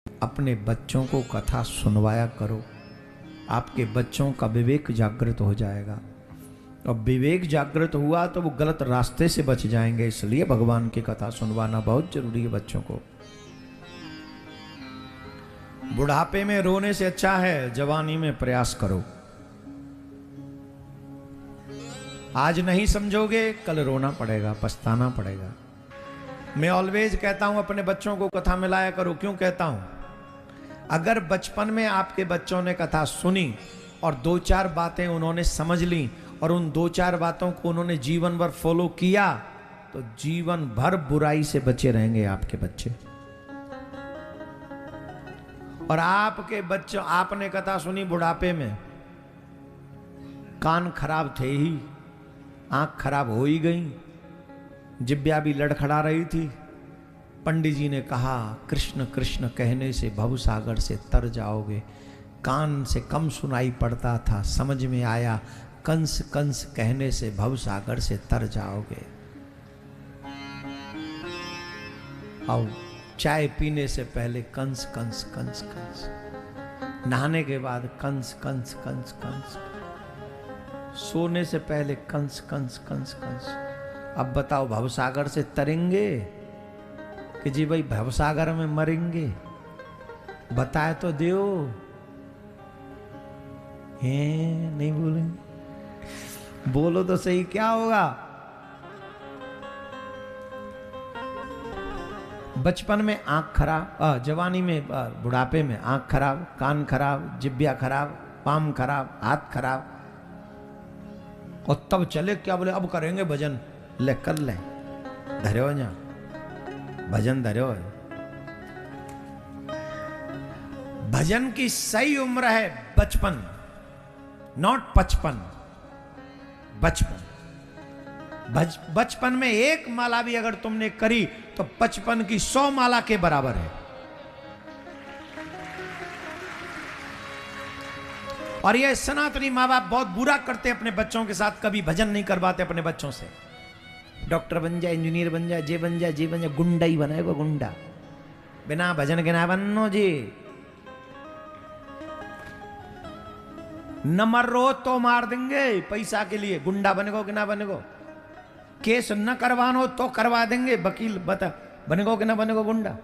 अपने बच्चों को कथा सुनवाया करो, आपके बच्चों का विवेक जागृत हो जाएगा। और विवेक जागृत हुआ तो वो गलत रास्ते से बच जाएंगे। इसलिए भगवान की कथा सुनवाना बहुत जरूरी है बच्चों को। बुढ़ापे में रोने से अच्छा है जवानी में प्रयास करो। आज नहीं समझोगे कल रोना पड़ेगा, पछताना पड़ेगा। मैं ऑलवेज कहता हूं अपने बच्चों को कथा में लाया करो। क्यों कहता हूं? अगर बचपन में आपके बच्चों ने कथा सुनी और दो चार बातें उन्होंने समझ ली और उन दो चार बातों को उन्होंने जीवन भर फॉलो किया तो जीवन भर बुराई से बचे रहेंगे आपके बच्चे। और आपके बच्चों, आपने कथा सुनी बुढ़ापे में, कान खराब थे ही, आंख खराब हो ही गई, जिब्या भी लड़खड़ा रही थी। पंडित जी ने कहा कृष्ण कृष्ण कहने से भवसागर से तर जाओगे। कान से कम सुनाई पड़ता था, समझ में आया कंस कंस कहने से भवसागर से तर जाओगे। आओ, चाय पीने से पहले कंस कंस कंस कंस, नहाने के बाद कंस कंस कंस कंस, सोने से पहले कंस कंस कंस कंस। अब बताओ भवसागर से तरेंगे कि जी भाई भवसागर में मरेंगे? बताए तो दियो। हैं नहीं बोलेंगे? बोलो तो सही, क्या होगा? बचपन में आंख खराब, जवानी में, बुढ़ापे में आंख खराब, कान खराब, जिब्या खराब, पाम खराब, हाथ खराब, और तब चले क्या बोले अब करेंगे भजन। ले कर ले, धर्यो ना भजन धर्यो है। भजन की सही उम्र है बचपन, नॉट 55। बचपन, बचपन में एक माला भी अगर तुमने करी तो 55 की 100 माला के बराबर है। और ये सनातनी माँ बाप बहुत बुरा करते अपने बच्चों के साथ, कभी भजन नहीं करवाते अपने बच्चों से। डॉक्टर बन जाए, इंजीनियर बन जाए, जे बन जाए, जे बन जाए, गुंडा ही बनाएगा गुंडा। बिना भजन के ना बनो जी। न मरो तो मार देंगे पैसा के लिए। गुंडा बनेगो कि ना बनेगो? केस न करवानो तो करवा देंगे, वकील बता बनेगो कि ना बनेगो गुंडा?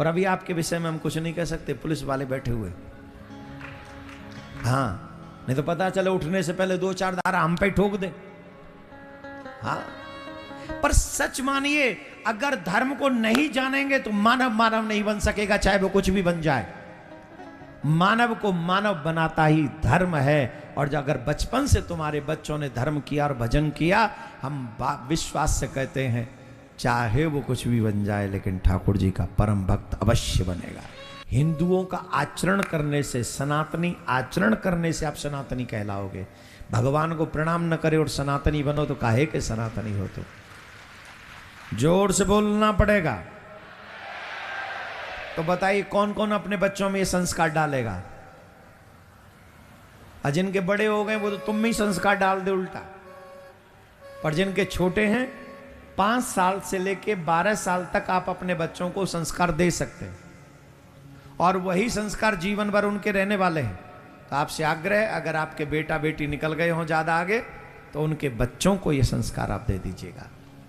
और अभी आपके विषय में हम कुछ नहीं कह सकते, पुलिस वाले बैठे हुए। हाँ, नहीं तो पता चले उठने से पहले 2-4 धारा हम पे ठोक दे। हाँ, पर सच मानिए अगर धर्म को नहीं जानेंगे तो मानव मानव नहीं बन सकेगा, चाहे वो कुछ भी बन जाए। मानव को मानव बनाता ही धर्म है। और अगर बचपन से तुम्हारे बच्चों ने धर्म किया और भजन किया, हम विश्वास से कहते हैं चाहे वो कुछ भी बन जाए लेकिन ठाकुर जी का परम भक्त अवश्य बनेगा। हिंदुओं का आचरण करने से, सनातनी आचरण करने से आप सनातनी कहलाओगे। भगवान को प्रणाम न करे और सनातनी बनो तो काहे के सनातनी हो? तो जोर से बोलना पड़ेगा। तो बताइए कौन कौन अपने बच्चों में ये संस्कार डालेगा? और जिनके बड़े हो गए वो तो तुम में ही संस्कार डाल दे उल्टा। पर जिनके छोटे हैं 5 साल से लेके 12 साल तक आप अपने बच्चों को संस्कार दे सकते हैं और वही संस्कार जीवन भर उनके रहने वाले हैं। तो आपसे आग्रह है, अगर आपके बेटा बेटी निकल गए हों ज्यादा आगे तो उनके बच्चों को ये संस्कार आप दे दीजिएगा।